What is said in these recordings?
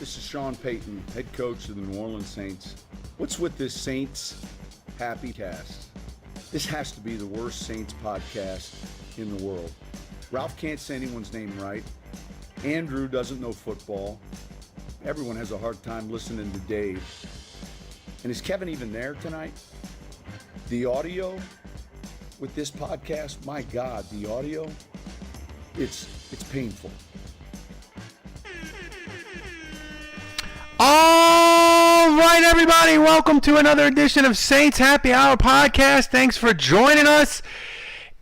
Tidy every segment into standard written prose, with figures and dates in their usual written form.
This is Sean Payton, head coach of the New Orleans Saints. What's with this Saints Happy Cast? This has to be the worst Saints podcast in the world. Ralph can't say anyone's name right. Andrew doesn't know football. Everyone has a hard time listening to Dave. And is Kevin even there tonight? The audio with this podcast, my God, the audio, it's painful. All right, everybody, welcome to another edition of Saints Happy Hour podcast. Thanks for joining us.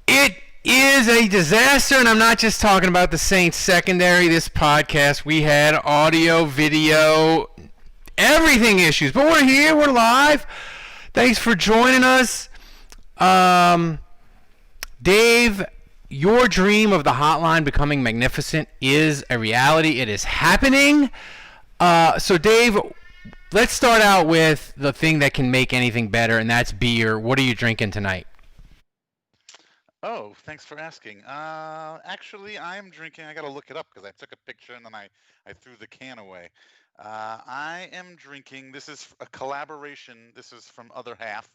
It is a disaster, and I'm not just talking about the Saints secondary. This podcast, we had audio, video, everything issues, but we're here, we're live. Thanks for joining us. Dave, your dream of the hotline becoming magnificent is a reality. It is happening. So, Dave, let's start out with the thing that can make anything better, and that's beer. What are you drinking tonight? Oh, thanks for asking. Actually, I'm drinking. I got to look it up because I took a picture and then I threw the can away. I am drinking. This is a collaboration. This is from Other Half,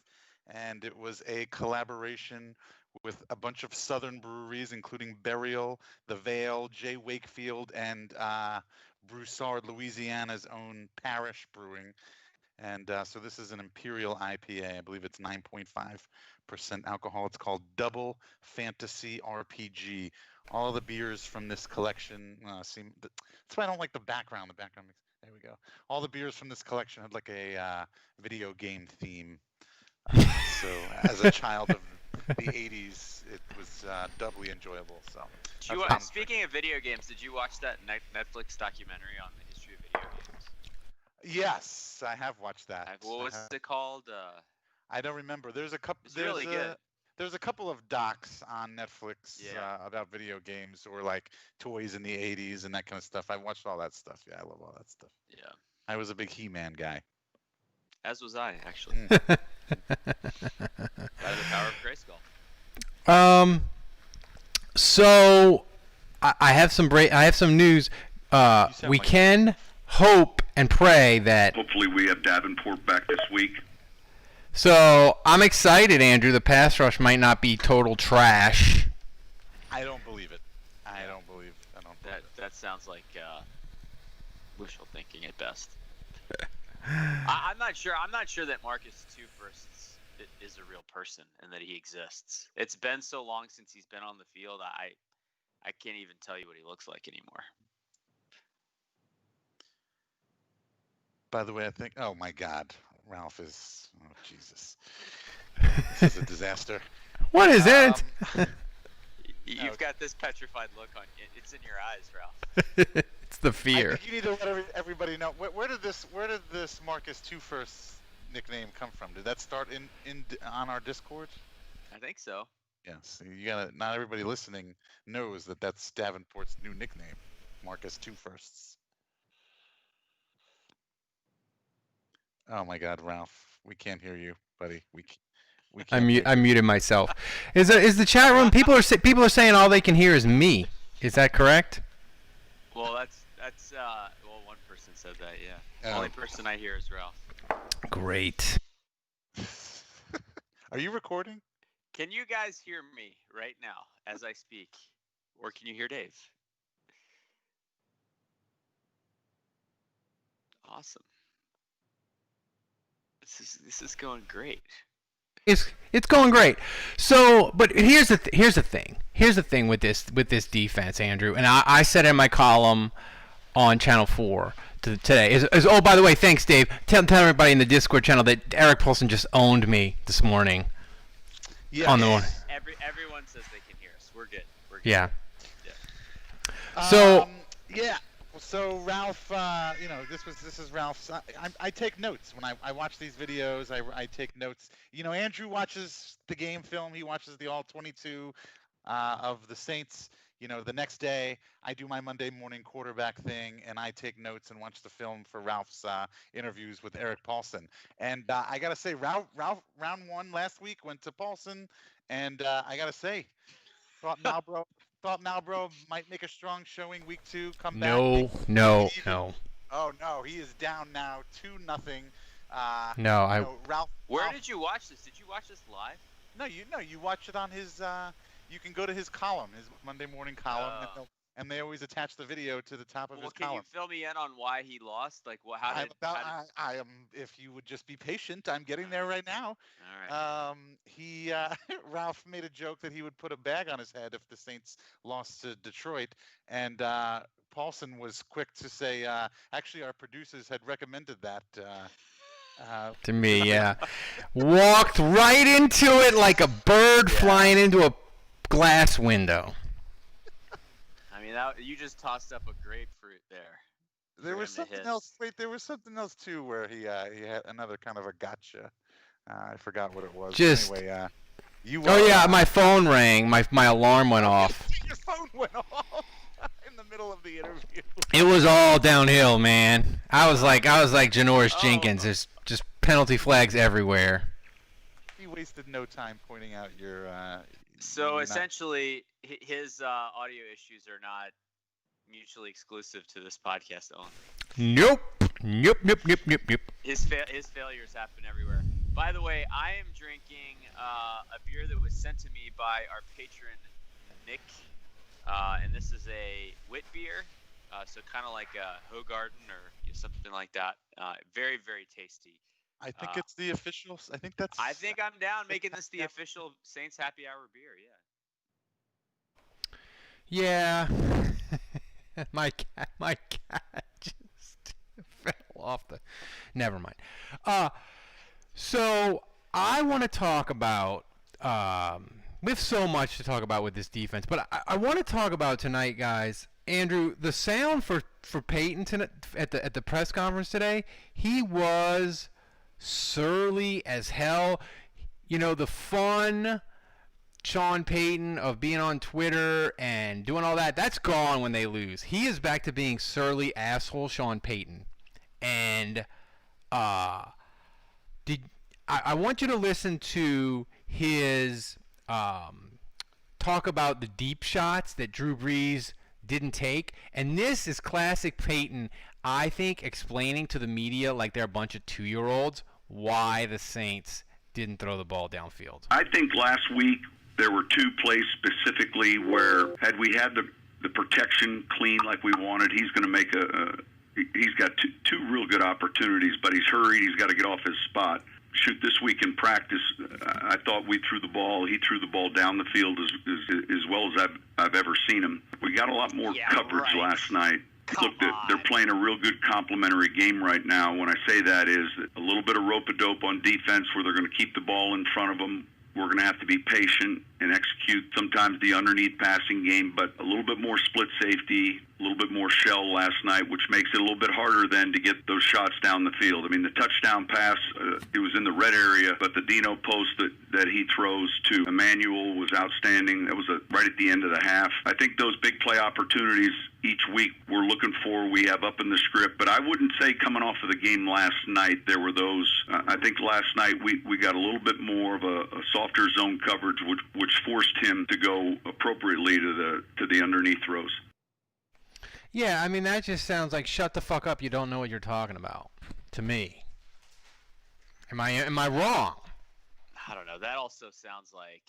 and it was a collaboration with a bunch of southern breweries, including Burial, The Vale, J. Wakefield, and Broussard, Louisiana's own Parish Brewing. And so this is an Imperial IPA. I believe it's 9.5% alcohol. It's called Double Fantasy RPG. All the beers from this collection seem... That's why I don't like the background. The background makes... There we go. All the beers from this collection had like a video game theme. So as a child of the 80s, it was doubly enjoyable. So speaking of video games, did you watch that Netflix documentary on the history of video games? Yes, I have watched that. What was it called? I don't remember. There's a couple. It's really good. There's a couple of docs on Netflix about video games or like toys in the 80s and that kind of stuff. I watched all that stuff. Yeah, I love all that stuff. Yeah. I was a big He-Man guy. As was I, actually. By the power of Grayskull. So I have some news. We can hope and pray that hopefully we have Davenport back this week. So I'm excited, Andrew. The pass rush might not be total trash. I don't believe it. That sounds like wishful thinking at best. I'm not sure that Marcus First is a real person and that he exists. It's been so long since he's been on the field. I can't even tell you what he looks like anymore. By the way, I think. Oh my God, Ralph is. Oh Jesus, this is a disaster. What is it? You've got this petrified look on you. It's in your eyes, Ralph. It's the fear. I think you need to let everybody know. Where did this Marcus First nickname come from? Did that start on our Discord? I think so. Yes. You gotta. Not everybody listening knows that that's Davenport's new nickname, Marcus Firsts. Oh my God, Ralph, we can't hear you, buddy. We can't. I muted myself. Is the chat room? People are saying all they can hear is me. Is that correct? Well, that's one person said that. Yeah. Only person I hear is Ralph. Great. Are you recording? Can you guys hear me right now as I speak, or can you hear Dave? Awesome. This is going great. It's going great. So, but here's the thing. Here's the thing with this defense, Andrew. And I said in my column on Channel 4 today oh, by the way, thanks, Dave. Tell everybody in the Discord channel that Eric Paulson just owned me this morning. Yeah. On the morning. Everyone says they can hear us. We're good. Yeah. So yeah. So Ralph, this is Ralph's. I take notes when I watch these videos. I take notes. Andrew watches the game film. He watches the all 22 of the Saints. The next day I do my Monday morning quarterback thing, and I take notes and watch the film for Ralph's interviews with Eric Paulson. And I gotta say, Ralph round one last week went to Paulson, and I gotta say, thought Malbro might make a strong showing week 2. Come back. No. Oh no, he is down now 2-0. Ralph. Where did you watch this? Did you watch this live? No, you watch it on his. You can go to his column, his Monday morning column, and they always attach the video to the top of his column. Can you fill me in on why he lost? Like, I am. If you would just be patient, I'm getting there right now. All right. Ralph made a joke that he would put a bag on his head if the Saints lost to Detroit, and Paulson was quick to say, actually, our producers had recommended that. To me, yeah. Walked right into it like a bird flying into a glass window. I mean, you just tossed up a grapefruit there. There was something else. Wait, there was something else too where he had another kind of a gotcha. I forgot what it was. Anyway, my phone rang. My alarm went off. Your phone went off in the middle of the interview. It was all downhill, man. I was like Janoris Jenkins. There's just penalty flags everywhere. He wasted no time pointing out your. So essentially, his audio issues are not mutually exclusive to this podcast only. Nope. His failures happen everywhere. By the way, I am drinking a beer that was sent to me by our patron Nick, and this is a wit beer, so kind of like a Hogarden or something like that. Very, very tasty. I think it's the official. I think I'm down making this the official Saints Happy Hour beer. Yeah. my cat just fell off the. Never mind. So I want to talk about. We have so much to talk about with this defense, but I want to talk about tonight, guys. Andrew, the sound for Payton tonight, at the press conference today, he was surly as hell. You know, the fun Sean Payton of being on Twitter and doing all that's gone when they lose. He is back to being surly asshole Sean Payton. And I want you to listen to his talk about the deep shots that Drew Brees didn't take. And this is classic Payton, I think, explaining to the media like they're a bunch of 2-year-olds why the Saints didn't throw the ball downfield. I think last week there were two plays specifically where had we had the protection clean like we wanted, he's going to make he's got two real good opportunities, but he's hurried. He's got to get off his spot. Shoot, this week in practice, I thought we threw the ball. He threw the ball down the field as well as I've ever seen him. We got a lot more coverage last night. Look, they're playing a real good complementary game right now. When I say that is a little bit of rope-a-dope on defense where they're going to keep the ball in front of them. We're going to have to be patient and execute sometimes the underneath passing game, but a little bit more split safety, a little bit more shell last night, which makes it a little bit harder then to get those shots down the field. I mean, the touchdown pass, it was in the red area, but the Dino post that he throws to Emmanuel was outstanding. That was right at the end of the half. I think those big play opportunities each week we're looking for, we have up in the script, but I wouldn't say coming off of the game last night there were those. I think last night we got a little bit more of a softer zone coverage, which forced him to go appropriately to the underneath throws. Yeah, I mean, that just sounds like shut the fuck up, you don't know what you're talking about, to me. Am I wrong? I don't know. That also sounds like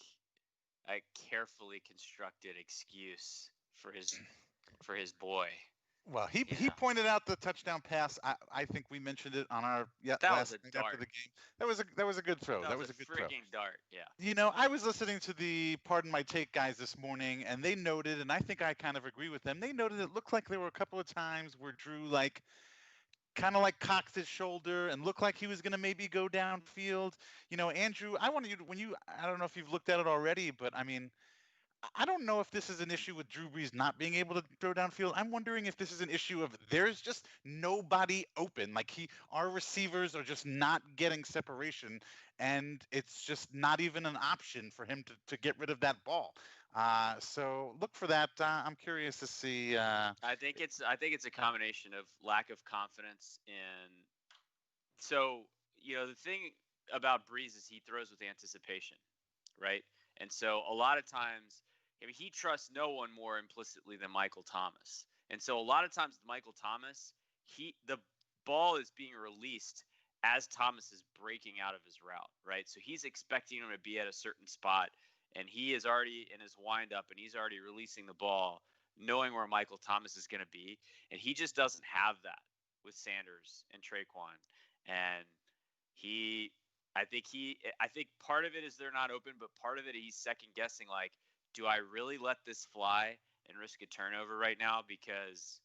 a carefully constructed excuse for his boy. Well, he pointed out the touchdown pass. I think we mentioned it on our last night after the game. That was a good throw. That was a good throw. Freaking dart, yeah. You know, I was listening to the Pardon My Take guys this morning, and they noted, and I think I kind of agree with them. They noted it looked like there were a couple of times where Drew kind of cocked his shoulder and looked like he was going to maybe go downfield. You know, Andrew, I wanted you to, I don't know if you've looked at it already, but I mean, I don't know if this is an issue with Drew Brees not being able to throw downfield. I'm wondering if this is an issue of there's just nobody open. Our receivers are just not getting separation, and it's just not even an option for him to get rid of that ball. So look for that. I'm curious to see. I think it's a combination of lack of confidence in. So the thing about Brees is he throws with anticipation, right? And so a lot of times, he trusts no one more implicitly than Michael Thomas. And so a lot of times with Michael Thomas, the ball is being released as Thomas is breaking out of his route, right? So he's expecting him to be at a certain spot, and he is already in his windup, and he's already releasing the ball, knowing where Michael Thomas is going to be, and he just doesn't have that with Sanders and Traquan. And I think part of it is they're not open, but part of it he's second guessing, like, do I really let this fly and risk a turnover right now? Because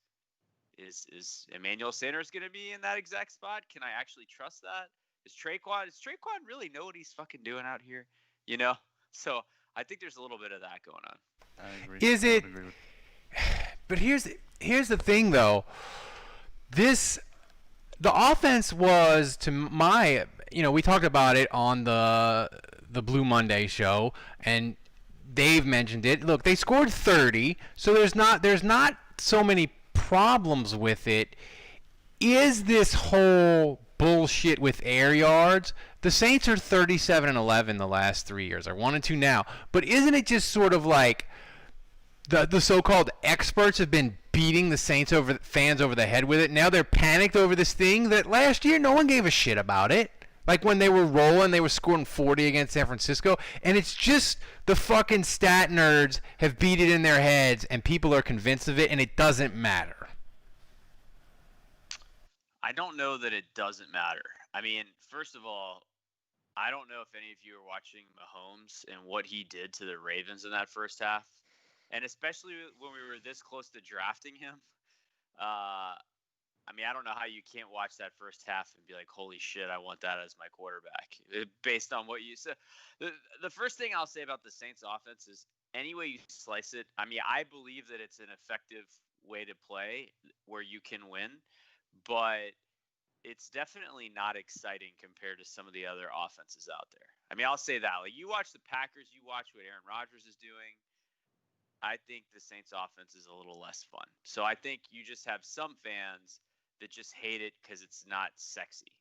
is Emmanuel Sanders going to be in that exact spot? Can I actually trust that? Does Traquan really know what he's fucking doing out here? You know? So I think there's a little bit of that going on. I agree. Is it? But here's the thing, though. The offense was, to my, we talked about it on the Blue Monday show, and Dave mentioned it. Look, they scored 30, so there's not so many problems with it. Is this whole bullshit with air yards? The Saints are 37-11 the last 3 years. They're 1-2 now. But isn't it just sort of like the so-called experts have been beating the Saints fans over the head with it? Now they're panicked over this thing that last year no one gave a shit about it. Like when they were rolling, they were scoring 40 against San Francisco, and it's just the fucking stat nerds have beat it in their heads, and people are convinced of it, and it doesn't matter. I don't know that it doesn't matter. I mean, first of all, I don't know if any of you are watching Mahomes and what he did to the Ravens in that first half, and especially when we were this close to drafting him. I mean, I don't know how you can't watch that first half and be like, holy shit, I want that as my quarterback, based on what you said. The first thing I'll say about the Saints offense is any way you slice it, I mean, I believe that it's an effective way to play where you can win, but it's definitely not exciting compared to some of the other offenses out there. I mean, I'll say that. Like, you watch the Packers, you watch what Aaron Rodgers is doing. I think the Saints offense is a little less fun. So I think you just have some fans that just hate it because it's not sexy,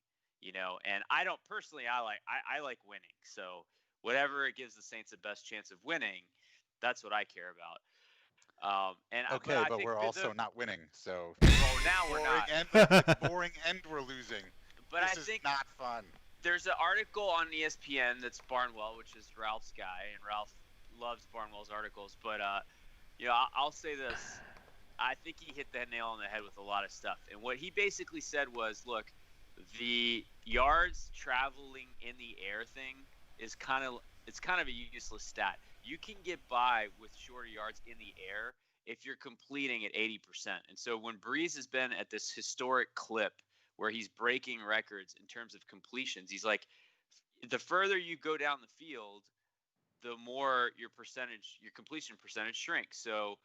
and I don't personally, I like winning. So whatever it gives the Saints the best chance of winning, that's what I care about. But we're also not winning. So now we're not. Boring and we're losing. But this I is think not fun. There's an article on ESPN that's Barnwell, which is Ralph's guy, and Ralph loves Barnwell's articles. But I'll say this. I think he hit the nail on the head with a lot of stuff. And what he basically said was, look, the yards traveling in the air thing is kind of a useless stat. You can get by with shorter yards in the air if you're completing at 80%. And so when Brees has been at this historic clip where he's breaking records in terms of completions, he's like, the further you go down the field, the more your completion percentage shrinks. So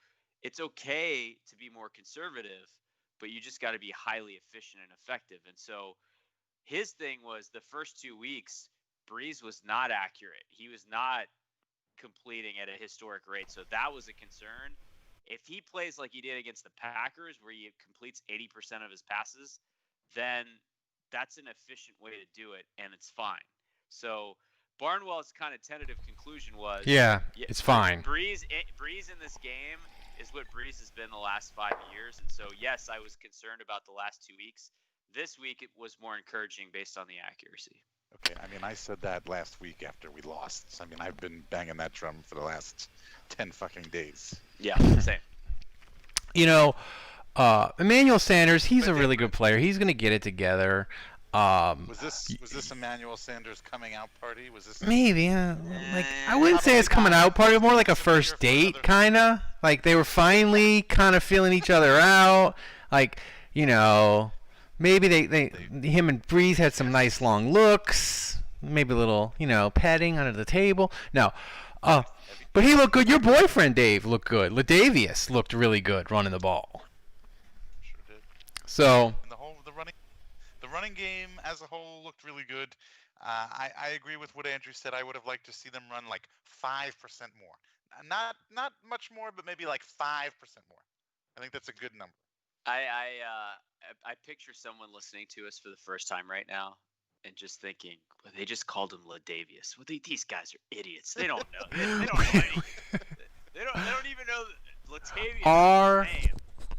it's okay to be more conservative, but you just got to be highly efficient and effective. And so his thing was the first 2 weeks, Brees was not accurate. He was not completing at a historic rate. So that was a concern. If he plays like he did against the Packers, where he completes 80% of his passes, then that's an efficient way to do it, and it's fine. So Barnwell's kind of tentative conclusion was, it's fine. Brees in this game is what Brees has been the last 5 years. And so, yes, I was concerned about the last 2 weeks. This week, it was more encouraging based on the accuracy. Okay, I mean, I said that last week after we lost. I mean, I've been banging that drum for the last 10 fucking days. Yeah, same. Emmanuel Sanders, he's a really good player. He's going to get it together. Was this Emmanuel Sanders coming out party? Was this maybe? I wouldn't say it's coming out party. More like a first date, kind of. Like they were finally kind of feeling each other out. Like maybe him and Brees had some nice long looks. Maybe a little petting under the table. No, but he looked good. Your boyfriend Dave looked good. Latavius looked really good running the ball. Sure did. So. The running game as a whole looked really good. I agree with what Andrew said. I would have liked to see them run like 5% more. Not much more, but maybe like 5% more. I think that's a good number. I picture someone listening to us for the first time right now and just thinking, well, they just called him Latavius. Well, these guys are idiots. They don't know. They don't know anything. They don't even know Latavius' name.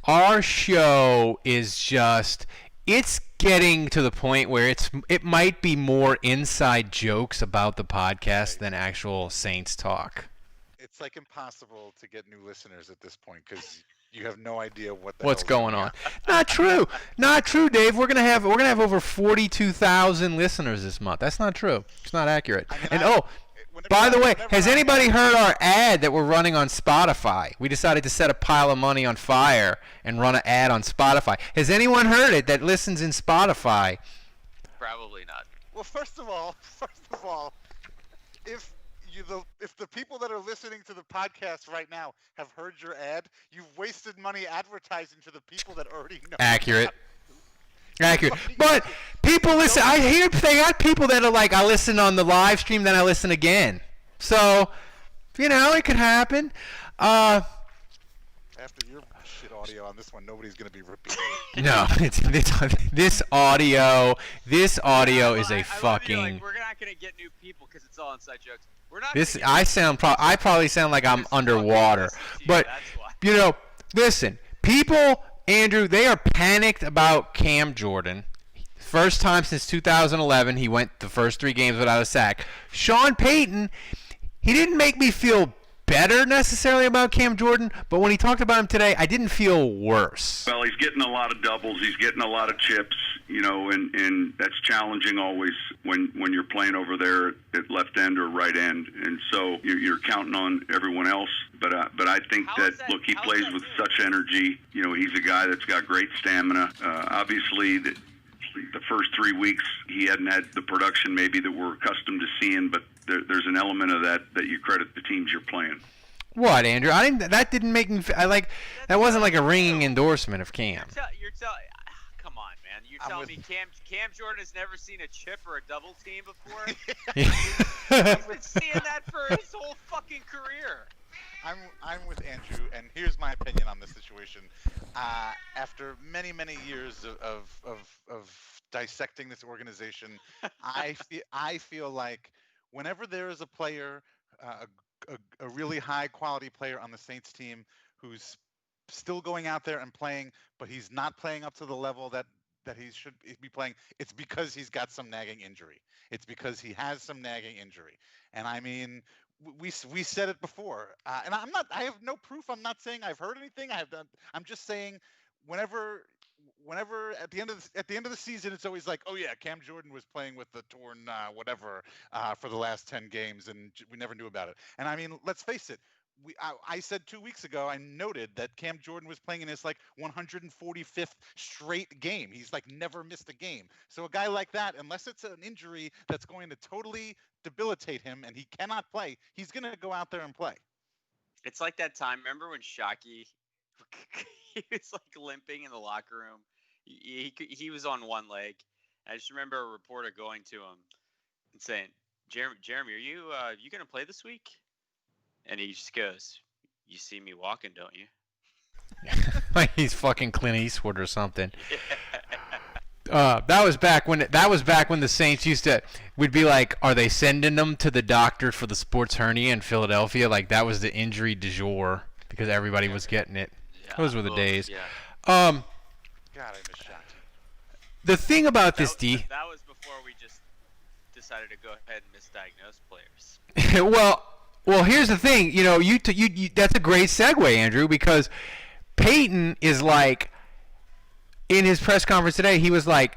our show is just, it's getting to the point where it might be more inside jokes about the podcast than actual Saints talk. It's like impossible to get new listeners at this point because you have no idea what's going on. Not true, Dave. We're gonna have over 42,000 listeners this month. That's not true. It's not accurate. By the way, has anybody heard our ad that we're running on Spotify? We decided to set a pile of money on fire and run an ad on Spotify. Has anyone heard it that listens in Spotify? Probably not. Well, first of all, if the people that are listening to the podcast right now have heard your ad, you've wasted money advertising to the people that already know. Accurate. But people listen. I hear they got people that are like, I listen on the live stream, then I listen again. So, it could happen. After your shit audio on this one, nobody's going to be repeating. No, this audio is a fucking. We're not going to get new people because it's all inside jokes. We're not. I probably sound like I'm underwater, but listen, people. Andrew, they are panicked about Cam Jordan. First time since 2011, he went the first 3 games without a sack. Sean Payton, he didn't make me feel better necessarily about Cam Jordan, but when he talked about him today, I didn't feel worse. Well, he's getting a lot of doubles. He's getting a lot of chips, and that's challenging always when you're playing over there at left end or right end. And so you're counting on everyone else. But I think look, he plays with such energy. He's a guy that's got great stamina. Obviously, the first 3 weeks he hadn't had the production maybe that we're accustomed to seeing, but there's an element of that you credit the teams you're playing. What, Andrew? That didn't make me. That wasn't like a ringing endorsement of Cam. Come on, man. You're telling me Cam Jordan has never seen a chip or a double team before? He's been seeing that for his whole fucking career. I'm with Andrew, and here's my opinion on this situation. After many years of dissecting this organization, I feel like whenever there is a player, a really high quality player on the Saints team who's still going out there and playing, but he's not playing up to the level that he should be playing, it's because he's got some nagging injury. It's because he has some nagging injury. And I mean, we said it before, and I have no proof. I'm not saying I've heard anything. I'm just saying whenever at the end of the season, it's always like, oh yeah, Cam Jordan was playing with the torn whatever for the last 10 games, and we never knew about it. And I mean, let's face it. I said 2 weeks ago, I noted that Cam Jordan was playing in his 145th straight game. He's never missed a game. So a guy like that, unless it's an injury that's going to totally debilitate him and he cannot play, he's going to go out there and play. It's like that time. Remember when Shockey, he was limping in the locker room. He was on one leg. I just remember a reporter going to him and saying, Jeremy, are you going to play this week? And he just goes, you see me walking, don't you? Like he's fucking Clint Eastwood or something. That was back when the Saints would be like, are they sending them to the doctor for the sports hernia in Philadelphia? Like that was the injury du jour because everybody was getting it. Yeah, those were the days. Yeah. God, I miss Shockey. The thing about that was before we just decided to go ahead and misdiagnose players. Well, here's the thing. You that's a great segue, Andrew, because Payton is in his press conference today, he was like,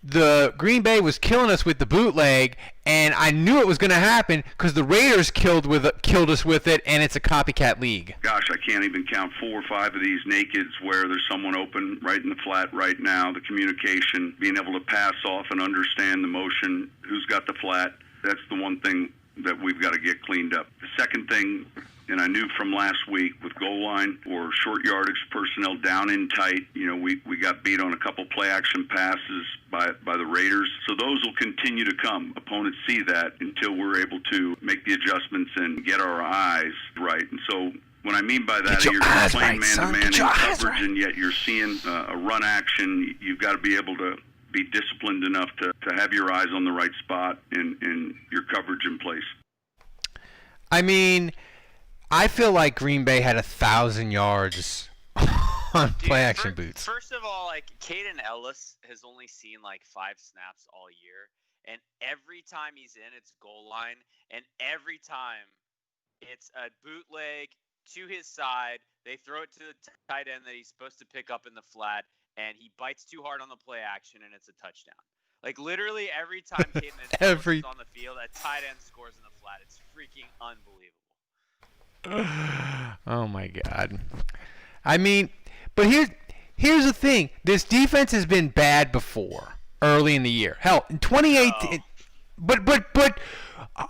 the Green Bay was killing us with the bootleg, and I knew it was going to happen because the Raiders killed us with it, and it's a copycat league. Gosh, I can't even count 4 or 5 of these nakeds where there's someone open right in the flat right now. The communication, being able to pass off and understand the motion, who's got the flat, that's the one thing that we've got to get cleaned up. The second thing, and I knew from last week with goal line or short yardage personnel down in tight, we got beat on a couple play action passes by the Raiders. So those will continue to come. Opponents see that until we're able to make the adjustments and get our eyes right. And so what I mean by that, you're playing man-to-man in coverage, and yet you're seeing a run action. You've got to be able to be disciplined enough to have your eyes on the right spot and your coverage in place. I mean, I feel like Green Bay had 1,000 yards on Dude, play action boots. First of all, like Caden Ellis has only seen like 5 snaps all year, and every time he's in, it's goal line, and every time it's a bootleg to his side. They throw it to the tight end that he's supposed to pick up in the flat, and he bites too hard on the play action, and it's a touchdown. Like literally every time Caden Ellis is on the field, a tight end scores in the flat. It's freaking unbelievable. Oh my God. I mean, but here's the thing. This defense has been bad before, early in the year. Hell, in 2018. But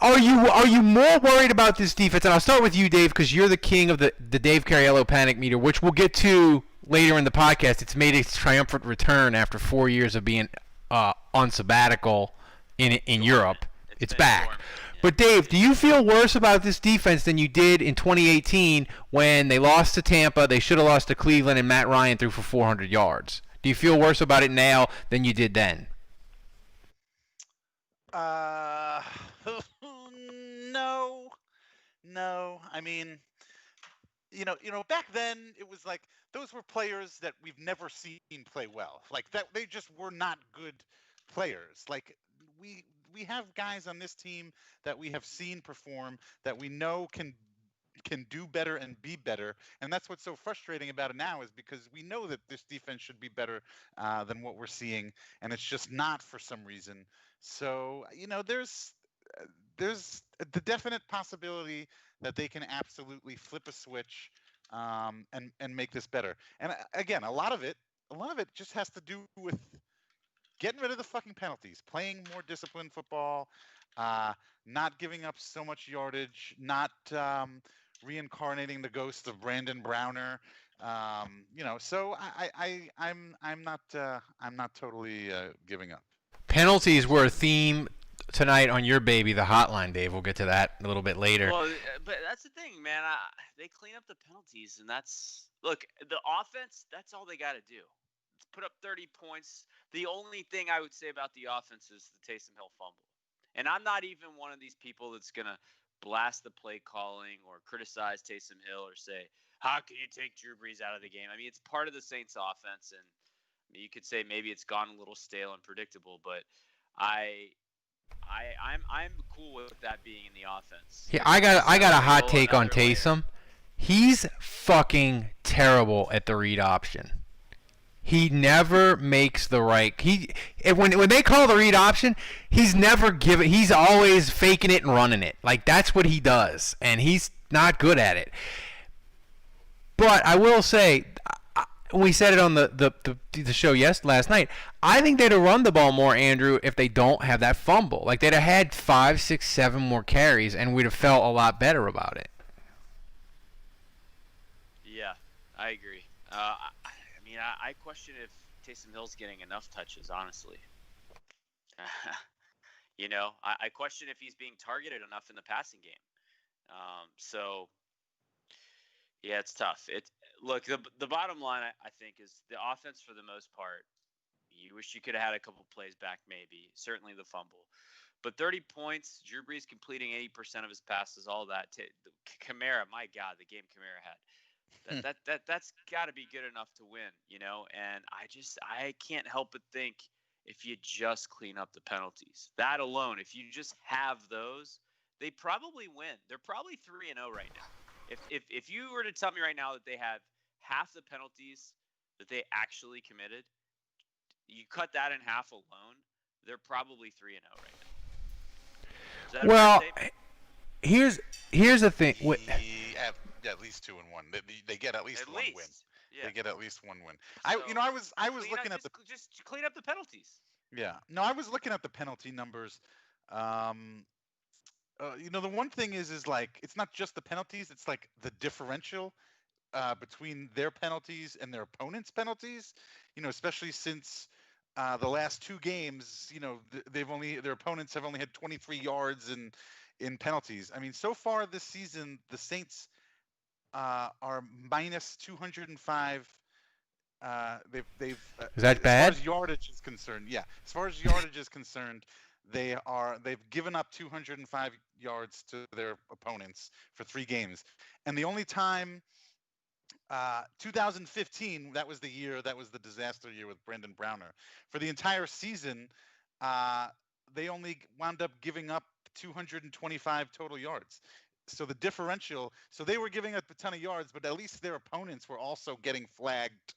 are you more worried about this defense? And I'll start with you, Dave, because you're the king of the Dave Cariello panic meter, which we'll get to later in the podcast. It's made its triumphant return after 4 years of being on sabbatical in Europe. It's back. Yeah. But Dave, do you feel worse about this defense than you did in 2018 when they lost to Tampa? They should have lost to Cleveland, and Matt Ryan threw for 400 yards. Do you feel worse about it now than you did then? No. I mean, back then it was like those were players that we've never seen play well. Like that, they just were not good players. Like we have guys on this team that we have seen perform that we know can do better and be better, and that's what's so frustrating about it now is because we know that this defense should be better than what we're seeing, and it's just not for some reason. So there's the definite possibility that they can absolutely flip a switch and make this better. And again, a lot of it just has to do with getting rid of the fucking penalties, playing more disciplined football, not giving up so much yardage, not reincarnating the ghost of Brandon Browner. So I'm not totally giving up. Penalties were a theme tonight on your baby, the Hotline, Dave. We'll get to that a little bit later. Well, but that's the thing, man. They clean up the penalties, and look, the offense, that's all they got to do. Put up 30 points. The only thing I would say about the offense is the Taysom Hill fumble. And I'm not even one of these people that's going to blast the play calling or criticize Taysom Hill or say, how can you take Drew Brees out of the game? I mean, it's part of the Saints offense, and you could say maybe it's gone a little stale and predictable, but I'm cool with that being in the offense. Yeah, I got a hot take on Taysom. He's fucking terrible at the read option. He never makes the right. When they call the read option, he's never given. He's always faking it and running it. Like that's what he does, and he's not good at it. But I will say, we said it on the show last night. I think they'd have run the ball more, Andrew, if they don't have that fumble. Like they'd have had 5, 6, 7 more carries, and we'd have felt a lot better about it. Yeah, I agree. I question if Taysom Hill's getting enough touches, honestly. I question if he's being targeted enough in the passing game. Yeah, it's tough. Look, the bottom line, I think, is the offense for the most part. You wish you could have had a couple plays back, maybe. Certainly the fumble. But 30 points, Drew Brees completing 80% of his passes, all that. Kamara, my God, the game Kamara had. That's got to be good enough to win, and I can't help but think if you just clean up the penalties, that alone, if you just have those, they probably win. They're probably 3-0 right now. If you were to tell me right now that they have half the penalties that they actually committed, you cut that in half alone, they're probably 3-0 right now. Well, here's the thing. At least 2-1. They get at least one win. Yeah. They get at least one win. I was looking at just clean up the penalties. Yeah. No, I was looking at the penalty numbers. The one thing is like it's not just the penalties. It's like the differential between their penalties and their opponents' penalties. Especially since the last 2 games. Their opponents have only had 23 yards in penalties. I mean, so far this season, the Saints are minus 205. They've is that bad? As far as yardage is concerned, yeah. As far as yardage is concerned, they've given up 205 yards to their opponents for 3 games, and the only time 2015, that was the disaster year with Brandon Browner. For the entire season, they only wound up giving up 225 total yards. So the differential, so they were giving up a ton of yards, but at least their opponents were also getting flagged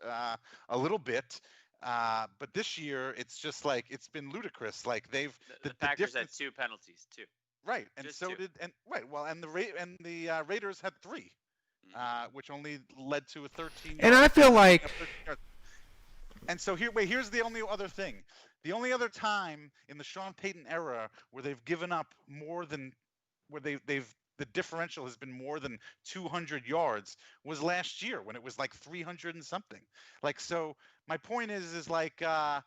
a little bit. But this year, it's just like, it's been ludicrous. Like the Packers had 2 penalties too. Right, and Just so 2. the Raiders had 3, which only led to a 13. And I feel like, and so here's the only other thing. The only other time in the Sean Payton era where they've given up more than, where the differential has been more than 200 yards was last year when it was like 300 and something. Like, so my point is like, but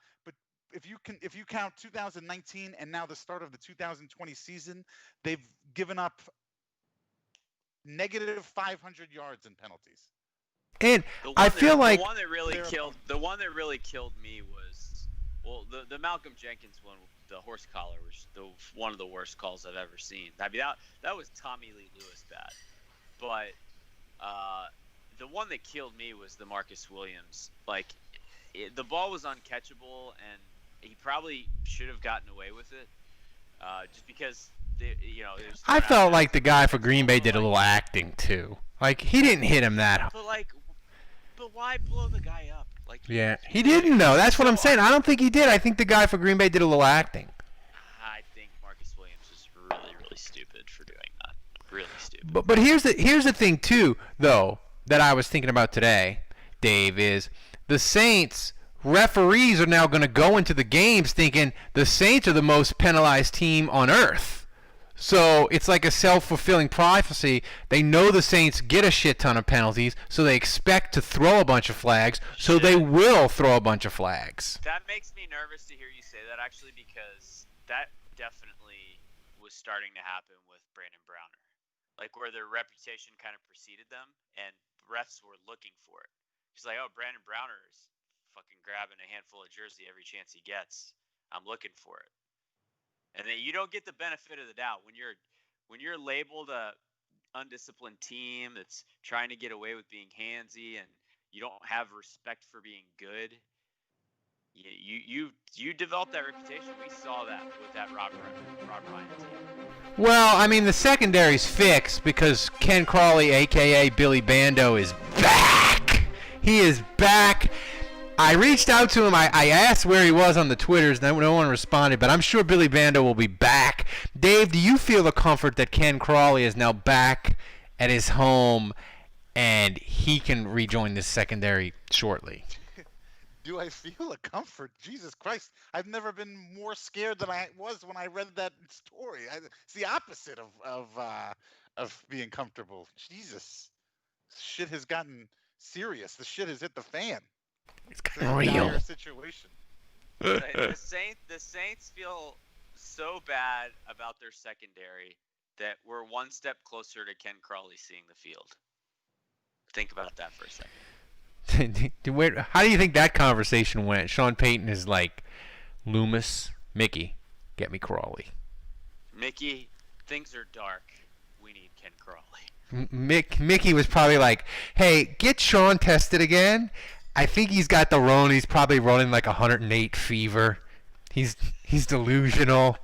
if you count 2019 and now the start of the 2020 season, they've given up negative 500 yards in penalties. and I feel like the one that really killed me was, well, the Malcolm Jenkins one, the horse collar, was one of the worst calls I've ever seen. I mean, that was Tommy Lee Lewis bad. But the one that killed me was the Marcus Williams. Like, the ball was uncatchable, and he probably should have gotten away with it, just because I felt like the guy for Green Bay did a little acting too. Like, he didn't hit him that. But why blow the guy up? Like, Yeah, he didn't though. That's what I'm saying. I don't think he did. I think the guy for Green Bay did a little acting. I think Marcus Williams is really stupid for doing that. Really stupid. But here's the thing too, though, that I was thinking about today, Dave, is the Saints referees are now going to go into the games thinking the Saints are the most penalized team on earth. So it's like a self-fulfilling prophecy. They know the Saints get a shit ton of penalties, so they expect to throw a bunch of flags, so they will throw a bunch of flags. That makes me nervous to hear you say that, actually, because that definitely was starting to happen with Brandon Browner. Like, where their reputation kind of preceded them, and refs were looking for it. He's like, oh, Brandon Browner is fucking grabbing a handful of jersey every chance he gets. I'm looking for it. And then you don't get the benefit of the doubt when you're labeled a undisciplined team that's trying to get away with being handsy, and you don't have respect for being good. You develop that reputation. We saw that with that Rob Ryan team. Well, I mean, the secondary's fixed because Ken Crawley, a.k.a. Billy Bando, is back. He is back. I reached out to him. I asked where he was on the Twitters. No one responded, but I'm sure Billy Bando will be back. Dave, do you feel the comfort that Ken Crawley is now back at his home and he can rejoin this secondary shortly? Do I feel a comfort? Jesus Christ. I've never been more scared than I was when I read that story. It's the opposite of being comfortable. Jesus. Shit has gotten serious. The shit has hit the fan. It's kind of real. Dire situation. The Saints feel so bad about their secondary that we're one step closer to Ken Crawley seeing the field. Think about that for a second. How do you think that conversation went? Sean Payton is like, Loomis, Mickey, get me Crawley. Mickey, things are dark. We need Ken Crawley. Mickey was probably like, hey, get Sean tested again. I think he's got the Rona. He's probably running like 108 fever. He's delusional.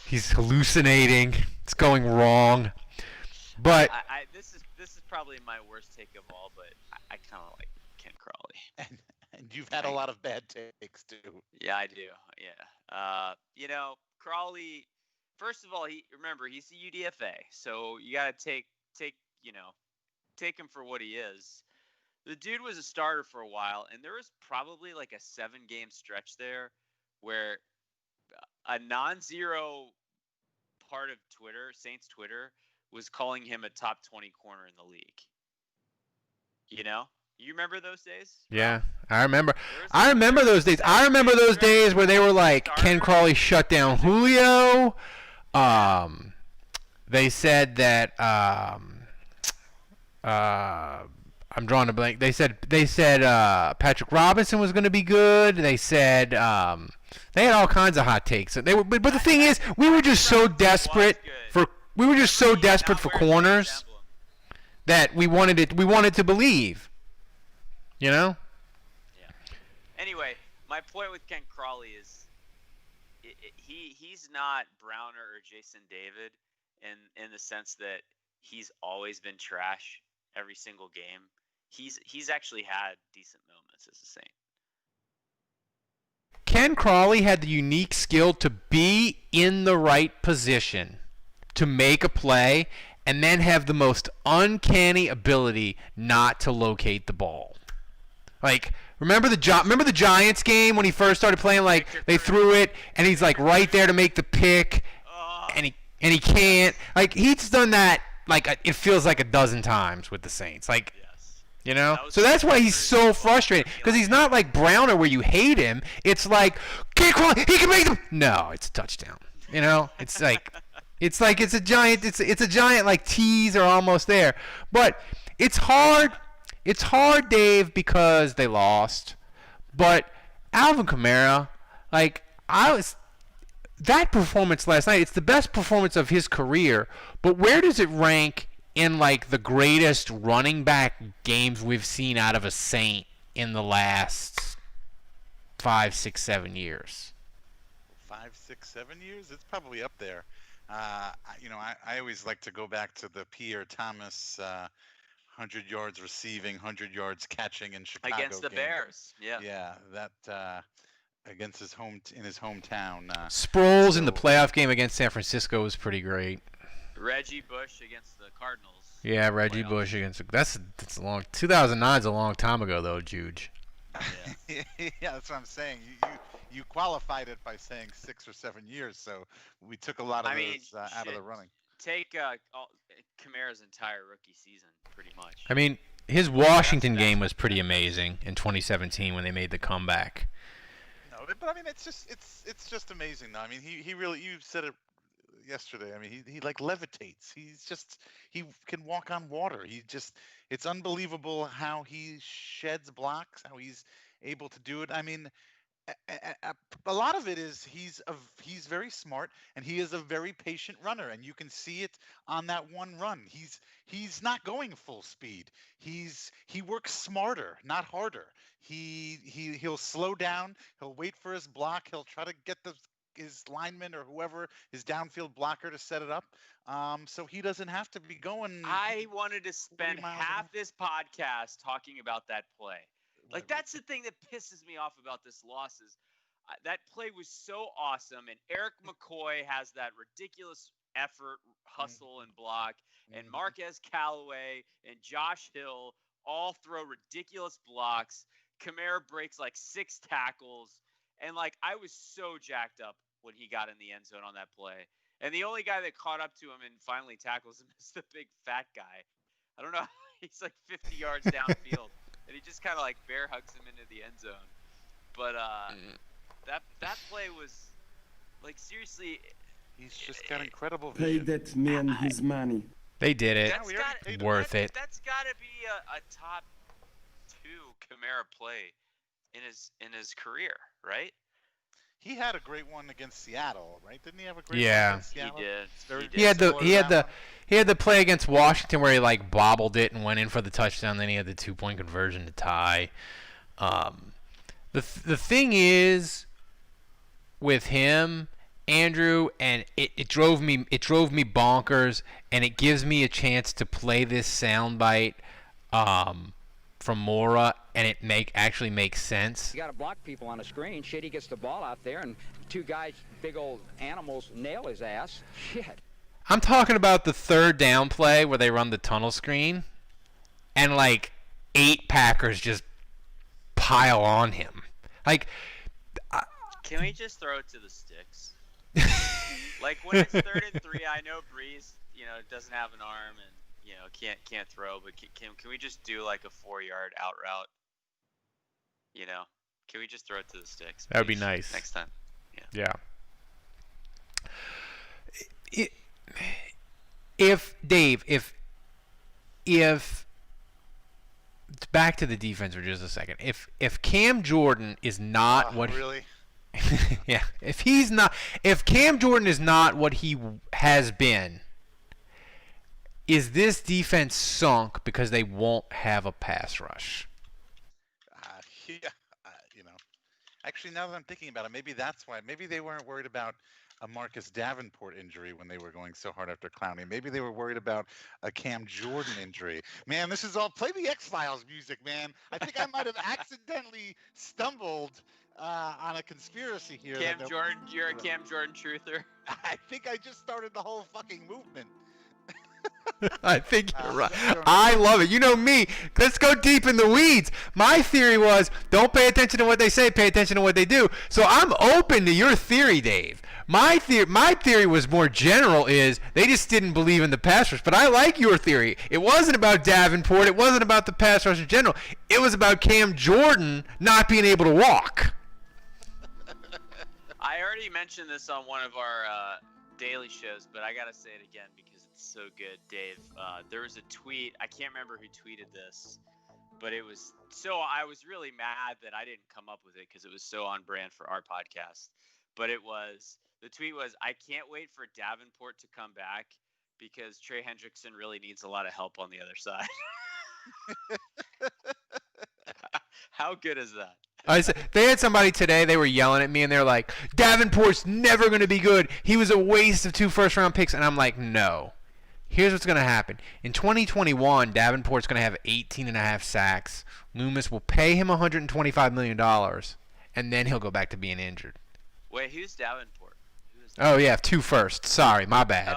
He's hallucinating. It's going wrong. But this is probably my worst take of all, but I kind of like Ken Crawley. And you've had a lot of bad takes too. Yeah, I do. Yeah. Crawley. First of all, he's a UDFA, so you gotta take him for what he is. The dude was a starter for a while, and there was probably like a 7-game stretch there where a non-zero part of Twitter, Saints Twitter, was calling him a top 20 corner in the league. You remember those days? Yeah, I remember those days. I remember those days where they were like, Ken Crawley shut down Julio. They said that I'm drawing a blank. They said Patrick Robinson was going to be good. They said they had all kinds of hot takes. But the thing is, we were just so desperate for corners that we wanted to believe. You know? Yeah. Anyway, my point with Ken Crawley is he's not Browner or Jason David in the sense that he's always been trash every single game. He's actually had decent moments as a Saint. Ken Crawley had the unique skill to be in the right position to make a play and then have the most uncanny ability not to locate the ball. Like, remember the Giants game when he first started playing? Like, they threw it and he's like right there to make the pick, and he can't. Like, he's done that. Like, it feels like a dozen times with the Saints. Like, you know? So that's why he's so frustrated. Because he's not like Browner where you hate him. It's like, Ken Crawley, he can make them. No, it's a touchdown. You know? It's a giant like tease or almost there. But it's hard. It's hard, Dave, because they lost. But Alvin Kamara, like, that performance last night, it's the best performance of his career. But where does it rank in, like, the greatest running back games we've seen out of a Saint in the last 5, 6, 7 years? 5, 6, 7 years? It's probably up there. I always like to go back to the Pierre Thomas 100 yards receiving, 100 yards catching in Chicago against the game. Bears. Yeah. Yeah, that against his hometown. Sproles in the playoff game against San Francisco was pretty great. Reggie Bush against the Cardinals. Yeah, Reggie Bush against that's a long 2009's a long time ago though, Juge. Yeah. Yeah, that's what I'm saying. You qualified it by saying 6 or 7 years, so we took a lot of those out of the running. Take Kamara's entire rookie season, pretty much. I mean, his Washington game was pretty amazing in 2017 when they made the comeback. No, but I mean, it's just amazing. Though. I mean, he really, you said it yesterday. I mean, he like levitates. He can walk on water. It's unbelievable how he sheds blocks, how he's able to do it. I mean, a lot of it is he's very smart and he is a very patient runner, and you can see it on that one run. He's not going full speed. He works smarter, not harder. He'll slow down. He'll wait for his block. He'll try to get his lineman or whoever, his downfield blocker, to set it up. So he doesn't have to be going. I wanted to spend half this podcast talking about that play. Like, that's the thing that pisses me off about this loss is that play was so awesome, and Eric McCoy has that ridiculous effort, hustle, and block, and Marquez Callaway and Josh Hill all throw ridiculous blocks. Kamara breaks like 6 tackles, and like I was so jacked up when he got in the end zone on that play. And the only guy that caught up to him and finally tackles him is the big fat guy. I don't know. He's like 50 yards downfield. And he just kind of like bear hugs him into the end zone. But that play was like, seriously. He's just got incredible vision. Pay that man his money. They did it. Worth it. That's got to be a top 2 Kamara play in his career, right? He had a great one against Seattle, right? Didn't he have a great one against Seattle? He did. He had the play against Washington where he like bobbled it and went in for the touchdown. Then he had the 2-point conversion to tie. The thing is with him, Andrew, and it drove me bonkers, and it gives me a chance to play this soundbite from Mora, and it actually makes sense. You got to block people on a screen. Shitty gets the ball out there, and 2 guys, big old animals, nail his ass. Shit. I'm talking about the 3rd down play where they run the tunnel screen, and like 8 Packers just pile on him. Like, can we just throw it to the sticks? Like when it's 3rd and 3, I know Brees, doesn't have an arm and can't throw, but can we just do like a 4-yard out route? Can we just throw it to the sticks? Please? That would be nice next time. Yeah. If back to the defense for just a second. If Cam Jordan is not what really. Yeah, if Cam Jordan is not what he has been, is this defense sunk because they won't have a pass rush? Yeah, actually, now that I'm thinking about it, maybe that's why. Maybe they weren't worried about a Marcus Davenport injury when they were going so hard after Clowney. Maybe they were worried about a Cam Jordan injury. Man, this is all play the X-Files music, man. I think I might have accidentally stumbled on a conspiracy here. Cam Jordan, you're a Cam Jordan truther. I think I just started the whole fucking movement. I think you're right. I love it. You know me. Let's go deep in the weeds. My theory was don't pay attention to what they say, pay attention to what they do. So I'm open to your theory, Dave. My theory was more general, is they just didn't believe in the pass rush. But I like your theory. It wasn't about Davenport. It wasn't about the pass rush in general. It was about Cam Jordan not being able to walk. I already mentioned this on one of our daily shows, but I gotta say it again because it's so good, Dave. There was a tweet. I can't remember who tweeted this, but it was so. I was really mad that I didn't come up with it because it was so on brand for our podcast. But the tweet was, "I can't wait for Davenport to come back because Trey Hendrickson really needs a lot of help on the other side." How good is that? They had somebody today, they were yelling at me, and they're like, Davenport's never going to be good. He was a waste of 2 first-round picks. And I'm like, no. Here's what's going to happen. In 2021, Davenport's going to have 18.5 sacks. Loomis will pay him $125 million, and then he'll go back to being injured. Wait, who's Davenport? Oh, yeah, 2 firsts. Sorry, my bad.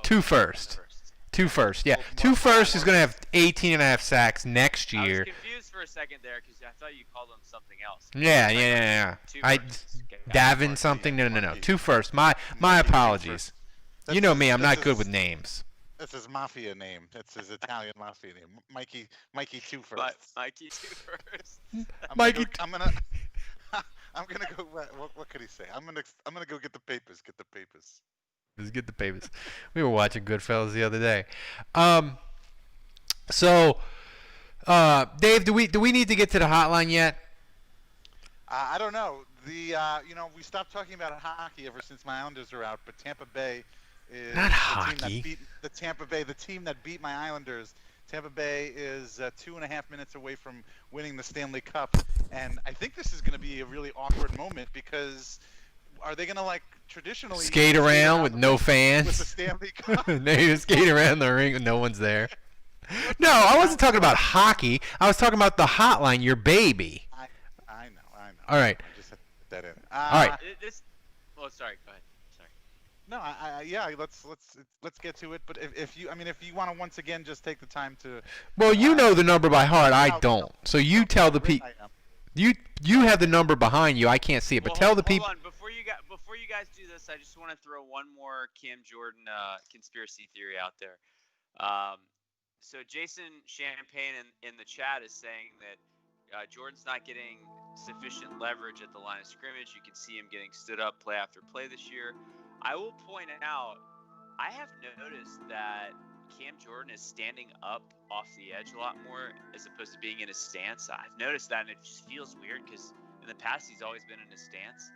2 firsts. 2 firsts, yeah. 2 firsts is going to have 18.5 sacks next year. I was confused for a second there because I thought you called him something else. Yeah. Davin something? No. 2 firsts. My apologies. You know me, I'm not good with names. That's his mafia name. That's his Italian mafia name. Mikey 2 firsts. Mikey 2 firsts. I'm gonna go. What could he say? I'm gonna go get the papers. Let's get the papers. We were watching Goodfellas the other day. So, Dave, do we need to get to the hotline yet? I don't know. We stopped talking about hockey ever since my Islanders are out, but Tampa Bay is not hockey. The team that beat my Islanders. Tampa Bay is 2.5 minutes away from winning the Stanley Cup, and I think this is going to be a really awkward moment because are they going to traditionally skate around with no fans? With the Stanley Cup? They just skate around the ring and no one's there. No, I wasn't talking about hockey. I was talking about the hotline, your baby. I know. All right. I just had to put that in. All right. Sorry. Go ahead. Sorry. No, let's get to it. But if you want to once again just take the time to. Well, you know the number by heart. I don't. So you tell the people. You have the number behind you. I can't see it, but tell the people. Hold on. Before you guys do this, I just want to throw one more Cam Jordan conspiracy theory out there. So Jason Champagne in the chat is saying that Jordan's not getting sufficient leverage at the line of scrimmage. You can see him getting stood up play after play this year. I will point out, I have noticed that Cam Jordan is standing up off the edge a lot more as opposed to being in his stance. I've noticed that, and it just feels weird because in the past he's always been in his stance.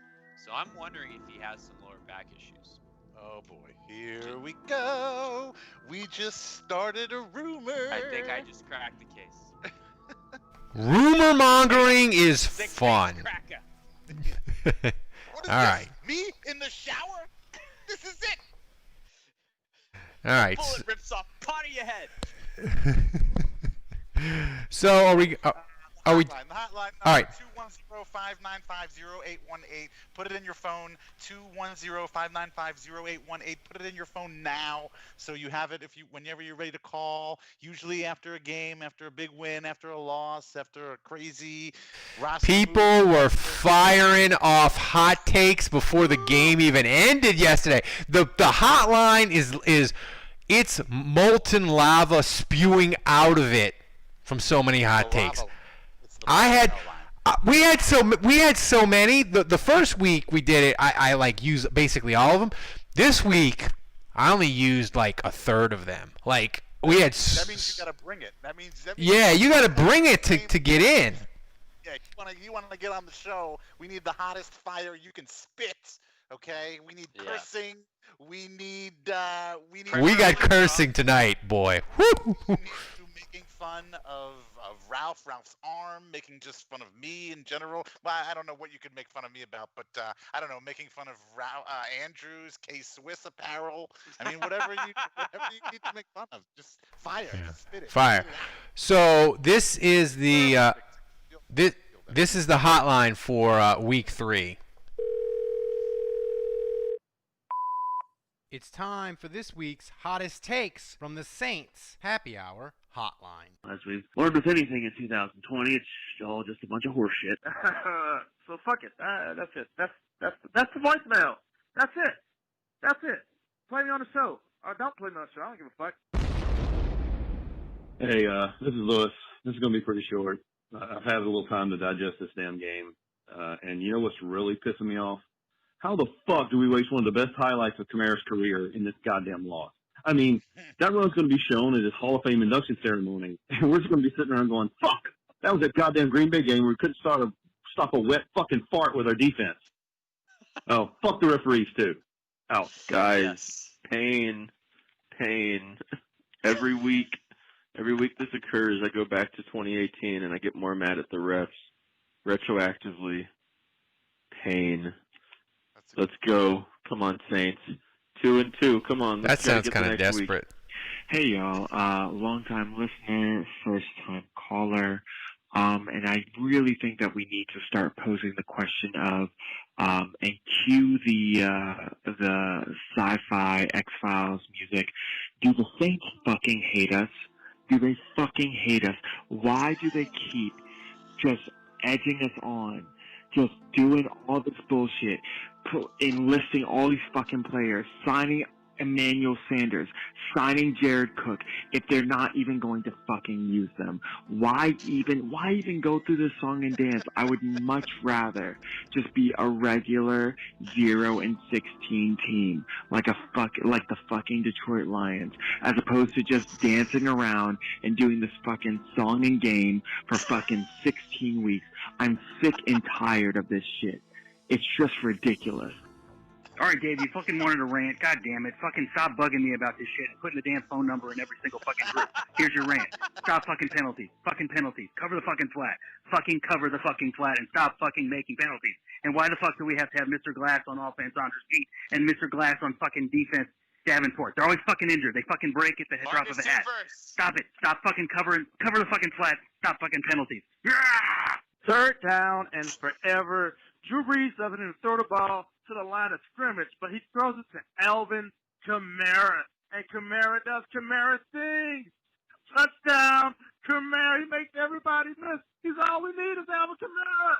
So I'm wondering if he has some lower back issues. Oh boy, here we go. We just started a rumor. I think I just cracked the case. Rumor mongering is fun. What is All this? right. Me in the shower? This is it. All right. Bullet rips off part of your head. So are we? The hotline all right. 210-595-0818. Put it in your phone. 210-595-0818. Put it in your phone now, so you have it whenever you're ready to call. Usually after a game, after a big win, after a loss, after a crazy roster. People were firing off hot takes before the game even ended yesterday. The hotline is it's molten lava spewing out of it from so many hot takes. We had so many. The first week we did it, I used basically all of them. This week I only used like a third of them. Like we had. That means you gotta bring it. That means yeah, you gotta bring it to get in. Yeah, you wanna get on the show. We need the hottest fire you can spit. Okay, we need cursing. We need. We got cursing tonight, boy. Woo! We need you making fun of Ralph's arm, making just fun of me in general. Well, I don't know what you could make fun of me about, but I don't know, making fun of Andrew's K-Swiss apparel. I mean, whatever you need to make fun of, just fire, just spit it. Fire. Spit it out. So this is the this is the hotline for week 3. It's time for this week's hottest takes from the Saints Happy Hour Hotline. As we've learned with anything in 2020, it's all just a bunch of horse shit. So fuck it. That's it. That's the voicemail. That's it. Play me on the show. Or don't play me on the show. I don't give a fuck. Hey, this is Lewis. This is going to be pretty short. I've had a little time to digest this damn game. And you know what's really pissing me off? How the fuck do we waste one of the best highlights of Kamara's career in this goddamn loss? I mean, that run's going to be shown at his Hall of Fame induction ceremony. And we're just going to be sitting around going, fuck, that was that goddamn Green Bay game where we couldn't stop a wet fucking fart with our defense. Oh, fuck the referees, too. Out. Guys, pain. Every week this occurs, I go back to 2018 and I get more mad at the refs. Retroactively. Pain. Let's go. Come on, Saints. 2-2. Come on. That sounds kind of desperate. Hey, y'all. Long-time listener, first-time caller. And I really think that we need to start posing the question of, and cue the sci-fi X-Files music. Do the Saints fucking hate us? Do they fucking hate us? Why do they keep just edging us on? Just doing all this bullshit, enlisting all these fucking players, signing Emmanuel Sanders, signing Jared Cook, if they're not even going to fucking use them. Why even go through this song and dance? I would much rather just be a regular 0-16 team, like the fucking Detroit Lions, as opposed to just dancing around and doing this fucking song and game for fucking 16 weeks. I'm sick and tired of this shit. It's just ridiculous. All right, Dave, you fucking wanted to rant. God damn it. Fucking stop bugging me about this shit and putting the damn phone number in every single fucking group. Here's your rant. Stop fucking penalties. Fucking penalties. Cover the fucking flat. Fucking cover the fucking flat and stop fucking making penalties. And why the fuck do we have to have Mr. Glass on offense, Andres Geek, and Mr. Glass on fucking defense, Davenport? They're always fucking injured. They fucking break at the drop of a hat. Stop it. Stop fucking covering. Cover the fucking flat. Stop fucking penalties. Third down and forever. Drew Brees doesn't even throw the ball to the line of scrimmage, but he throws it to Alvin Kamara. And Kamara does Kamara things. Touchdown, Kamara. He makes everybody miss. He's all we need is Alvin Kamara.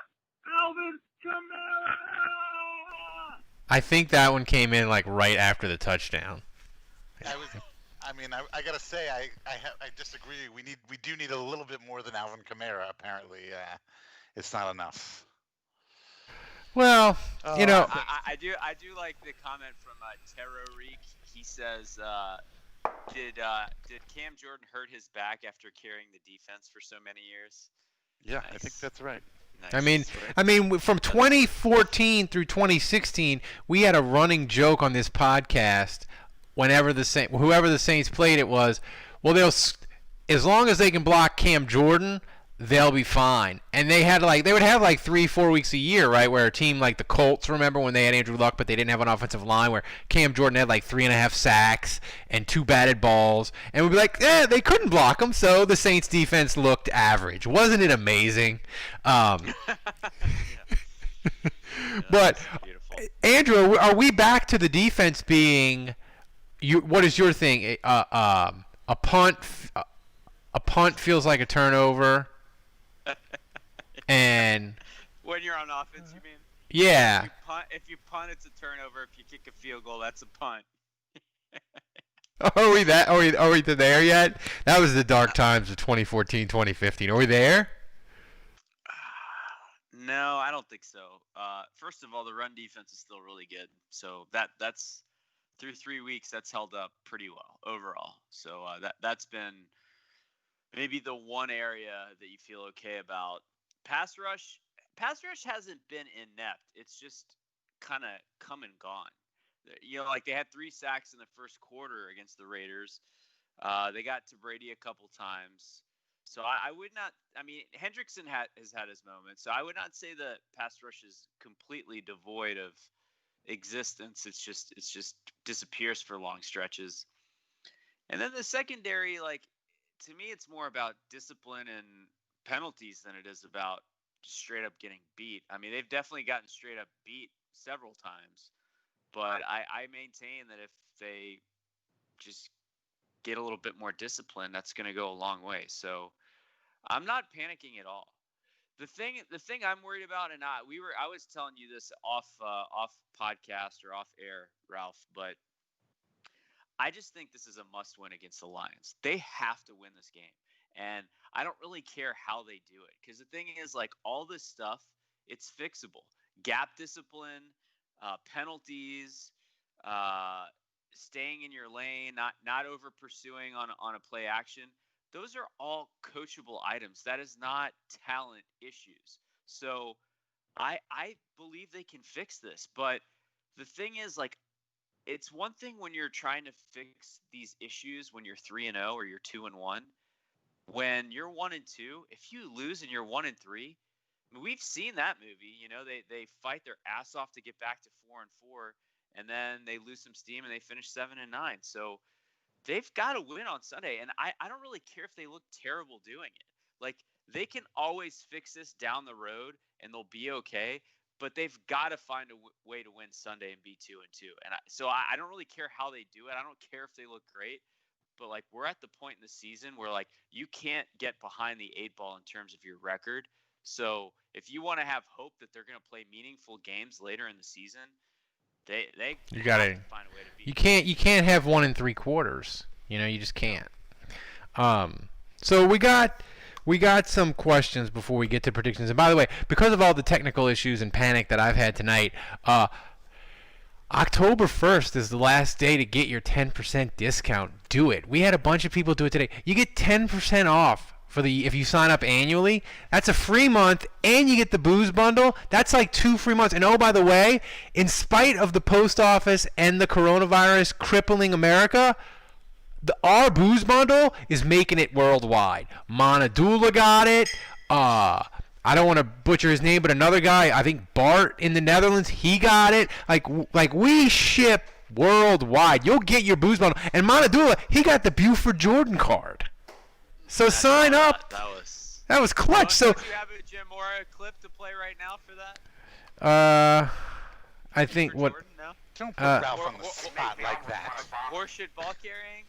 Alvin Kamara. I think that one came in like right after the touchdown. I gotta say, I disagree. We do need a little bit more than Alvin Kamara. Apparently, it's not enough. Well, you know, I do like the comment from Terroreek. He says, did Cam Jordan hurt his back after carrying the defense for so many years? Yeah, Nice. I think that's right. Nice. I mean, from 2014 through 2016, we had a running joke on this podcast. Whoever the Saints played, it was, well, as long as they can block Cam Jordan, they'll be fine. And they would have 3-4 weeks a year, right, where a team like the Colts, remember when they had Andrew Luck but they didn't have an offensive line, where Cam Jordan had 3.5 sacks and 2 batted balls, and we'd be like, they couldn't block him, so the Saints defense looked average. Wasn't it amazing? But Andrew, are we back to the defense being what is your thing? A punt feels like a turnover. And when you're on offense, you mean? Yeah. If you punt, it's a turnover. If you kick a field goal, that's a punt. Are we there yet? That was the dark times of 2014, 2015. Are we there? No, I don't think so. First of all, the run defense is still really good. So that's through 3 weeks, that's held up pretty well overall. So that's been maybe the one area that you feel okay about. Pass rush hasn't been inept. It's just kind of come and gone. You know, like they had 3 sacks in the first quarter against the Raiders. They got to Brady a couple times. So I would not – I mean, Hendrickson has had his moments. So I would not say the pass rush is completely devoid of existence. It's just disappears for long stretches. And then the secondary, like, to me, it's more about discipline and penalties than it is about straight up getting beat. I mean, they've definitely gotten straight up beat several times. But I maintain that if they just get a little bit more discipline, that's going to go a long way. So I'm not panicking at all. The thing I'm worried about, and I was telling you this off podcast or off air, Ralph, but I just think this is a must win against the Lions. They have to win this game. And I don't really care how they do it. Because the thing is, like, all this stuff, it's fixable. Gap discipline, penalties, staying in your lane, not over pursuing on a play action. Those are all coachable items. That is not talent issues. So I believe they can fix this. But the thing is, like, it's one thing when you're trying to fix these issues when you're 3-0 or you're 2-1. When you're 1-2, if you lose and you're 1-3, I mean, we've seen that movie. You know, they fight their ass off to get back to 4-4, and then they lose some steam and they finish 7-9. So they've got to win on Sunday, and I don't really care if they look terrible doing it. Like, they can always fix this down the road, and they'll be okay. But they've got to find a way to win Sunday and be 2-2. And so I don't really care how they do it. I don't care if they look great. But, like, we're at the point in the season where, like, you can't get behind the 8 ball in terms of your record. So if you want to have hope that they're going to play meaningful games later in the season, they you got to find a way to beat. You can't have 1 3/4. You know, you just can't. So we got some questions before we get to predictions. And by the way, because of all the technical issues and panic that I've had tonight, October 1st is the last day to get your 10% discount. Do it. We had a bunch of people do it today. You get 10% off if you sign up annually. That's a free month, and you get the booze bundle. That's like 2 free months. And oh, by the way, in spite of the post office and the coronavirus crippling America, our booze bundle is making it worldwide. Monadula got it. I don't want to butcher his name, but another guy, I think Bart in the Netherlands, he got it. Like we ship worldwide. You'll get your booze bundle. And Monadula, he got the Buford Jordan card. So sign up. That was clutch. So do you have a Jim Mora clip to play right now for that? I think what. Jordan, no? Don't put Ralph on the spot like that. Horseshit ball carrying.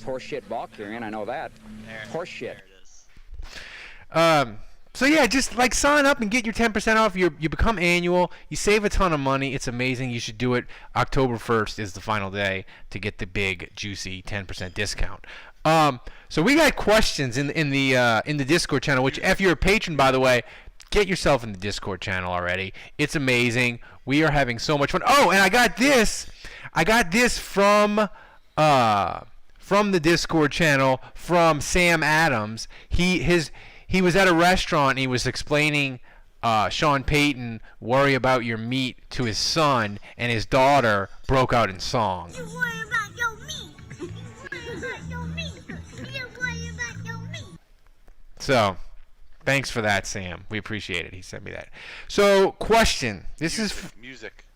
Horseshit ball carrying, I know that. Horseshit. There it is. So yeah, just like sign up and get your 10% off. You become annual. You save a ton of money. It's amazing. You should do it. October 1st is the final day to get the big juicy 10% discount. So we got questions in the Discord channel. Which, if you're a patron, by the way, get yourself in the Discord channel already. It's amazing. We are having so much fun. Oh, and I got this from the Discord channel from Sam Adams. He was at a restaurant and he was explaining Sean Payton, worry about your meat, to his son, and his daughter broke out in song. You worry about your meat. You worry about your meat. You worry about your meat. So, thanks for that, Sam. We appreciate it. He sent me that. So, question. This is music.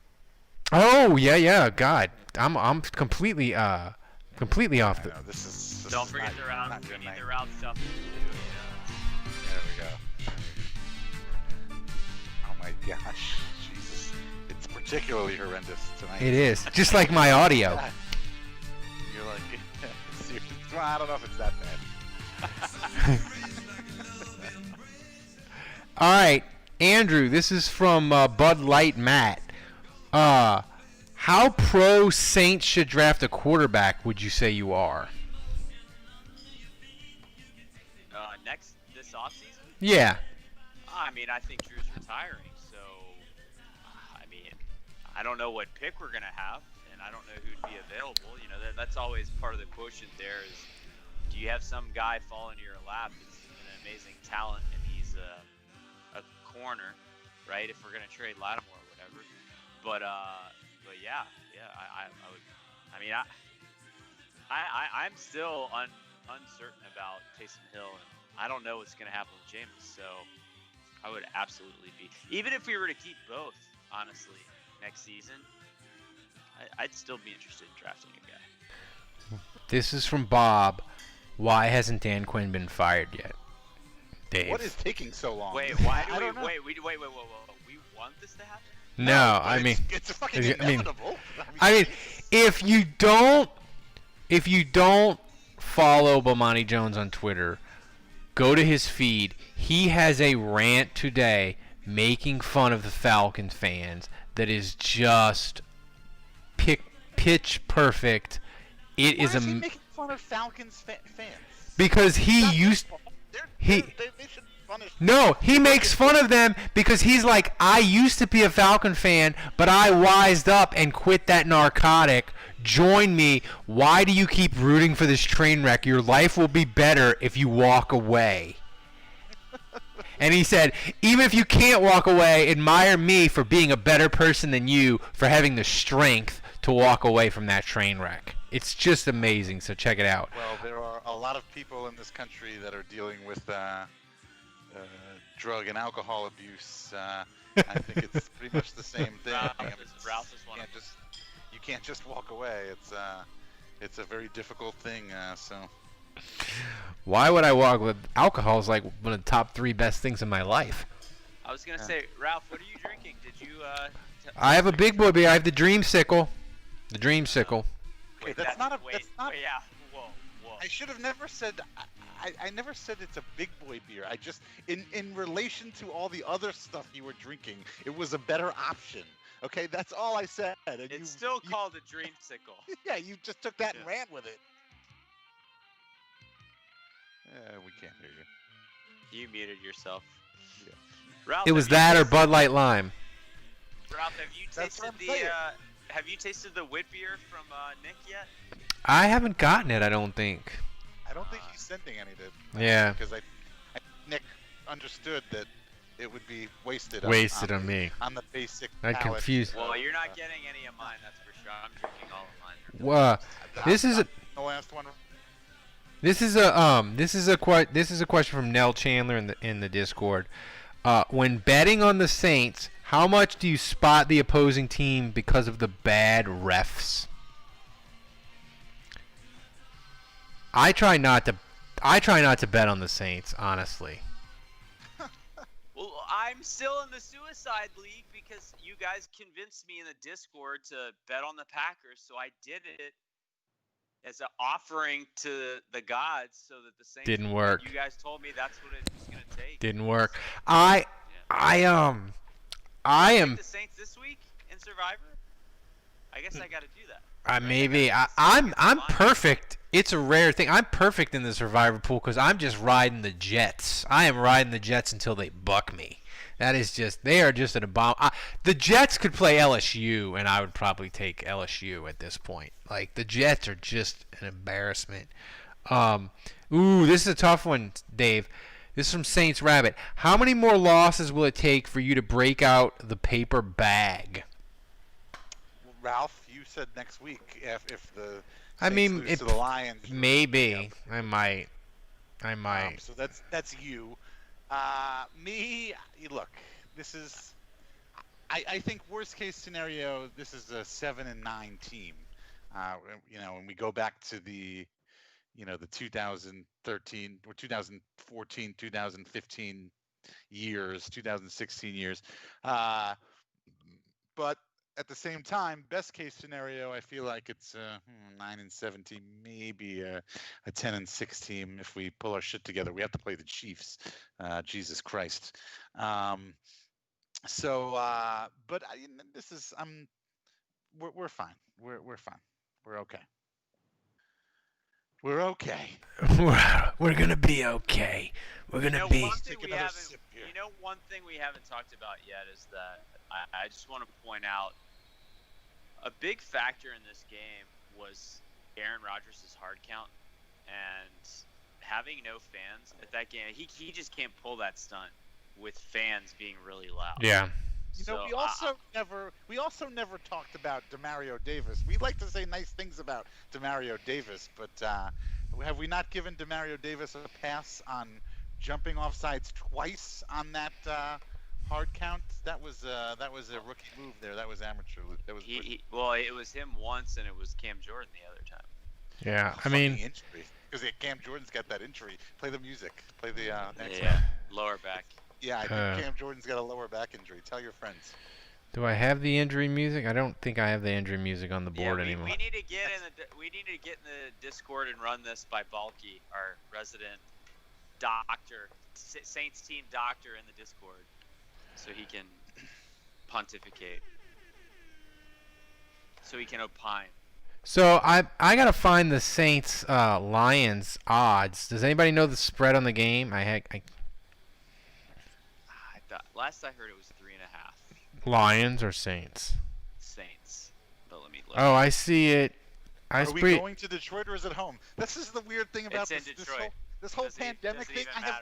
Oh, yeah. God, I'm completely off the. This is Don't forget the round. We need the round stuff. There we go. Oh my gosh, Jesus! It's particularly horrendous tonight. It is, just like my audio. You're like, well, I don't know if it's that bad. All right, Andrew. This is from Bud Light Matt. How pro Saints should draft a quarterback would you say you are? This offseason? Yeah. I mean, I think Drew's retiring, so I mean, I don't know what pick we're gonna have, and I don't know who'd be available. You know, that's always part of the quotient. There is, do you have some guy fall into your lap that's an amazing talent and he's a corner, right? If we're gonna trade Lattimore or whatever, but yeah. I would. I mean, I'm still uncertain about Taysom Hill, and I don't know what's going to happen with Jameis. So I would absolutely be, even if we were to keep both, honestly, next season, I'd still be interested in drafting a guy. This is from Bob. Why hasn't Dan Quinn been fired yet? Dave. What is taking so long? Wait, why do we wait, we want this to happen? No, I mean, it's fucking inevitable. I mean, if you don't follow Bomani Jones on Twitter, go to his feed. He has a rant today making fun of the Falcons fans that is just pitch perfect. It Why is is he making fun of Falcons fans? because he used they should punish. No, he makes fun of them because he's like, I used to be a Falcon fan, but I wised up and quit that narcotic. Join me. Why do you keep rooting for this train wreck? Your life will be better if you walk away. And he said, even if you can't walk away, admire me for being a better person than you, for having the strength to walk away from that train wreck. It's just amazing, so check it out. Well, there are a lot of people in this country that are dealing with drug and alcohol abuse. I think it's pretty much the same thing. You can't just walk away. It's a very difficult thing. So. Why would I walk with alcohol? Is like one of the top 3 best things in my life. I was gonna say, Ralph, what are you drinking? Did you? I have a big boy beer. I have the Dreamsicle. The Dreamsicle. Wait, that's not. Yeah. Whoa. I should have never said. I never said it's a big boy beer. I just, in relation to all the other stuff you were drinking, it was a better option. Okay, that's all I said. And it's still called a Dreamsicle. Yeah, you just took that and ran with it. We can't hear you. You muted yourself. Yeah. Ralph, It was that or Bud Light Lime. Ralph, have you tasted the wit beer from Nick yet? I haven't gotten it, I don't think. I don't think he's sending any to. Yeah. Because Nick understood that it would be wasted. On me. On the basic. I confused. Well, you're not getting any of mine, that's for sure. I'm drinking all of mine. Well, this is the last one. This is a question from Nell Chandler in the Discord. When betting on the Saints, how much do you spot the opposing team because of the bad refs? I try not to bet on the Saints, honestly. Well, I'm still in the Suicide League because you guys convinced me in the Discord to bet on the Packers, so I did it as an offering to the gods so that the Saints didn't work. You guys told me that's what it was going to take. Didn't work. I am the Saints this week in Survivor? I guess I got to do that. I'm perfect. It's a rare thing. I'm perfect in the Survivor pool because I'm just riding the Jets. I am riding the Jets until they buck me. They are just an abomination. The Jets could play LSU, and I would probably take LSU at this point. Like, the Jets are just an embarrassment. This is a tough one, Dave. This is from Saints Rabbit. How many more losses will it take for you to break out the paper bag? Well, Ralph, you said next week if the Saints lose to the Lions. Maybe. I might. So that's you. Me, look, this is, I think worst case scenario, this is a 7-9 team. When we go back to the 2013 or 2014, 2015 years, 2016 years. But at the same time, best case scenario, I feel like it's a 9-7 team, maybe a 10-6 team if we pull our shit together. We have to play the Chiefs. Jesus Christ. But this is we're fine. We're fine. We're okay. We're okay. We're gonna be okay. We're gonna be. One thing we haven't talked about yet is that I just want to point out a big factor in this game was Aaron Rodgers' hard count, and having no fans at that game, he just can't pull that stunt with fans being really loud. Yeah. You know, So, we also never talked about Demario Davis. We like to say nice things about Demario Davis, but have we not given Demario Davis a pass on jumping off sides twice on that hard count? That was a rookie move there. That was amateur. That was well, it was him once, and it was Cam Jordan the other time. Yeah, I mean, injury, because Cam Jordan's got that injury. Play the music. Play the Lower back. Yeah, I think Cam Jordan's got a lower back injury. Tell your friends. do I have the injury music? I don't think I have the injury music on the board anymore. We need to get in the Discord and run this by Balky, our resident doctor, Saints team doctor in the Discord, so he can pontificate, so he can opine. So I gotta find the Saints Lions odds. Does anybody know the spread on the game? I thought last I heard it was 3.5. Lions or Saints? Saints. But let me look. Oh, I see it. Are we going to Detroit or is it home? This is the weird thing about this whole pandemic thing. I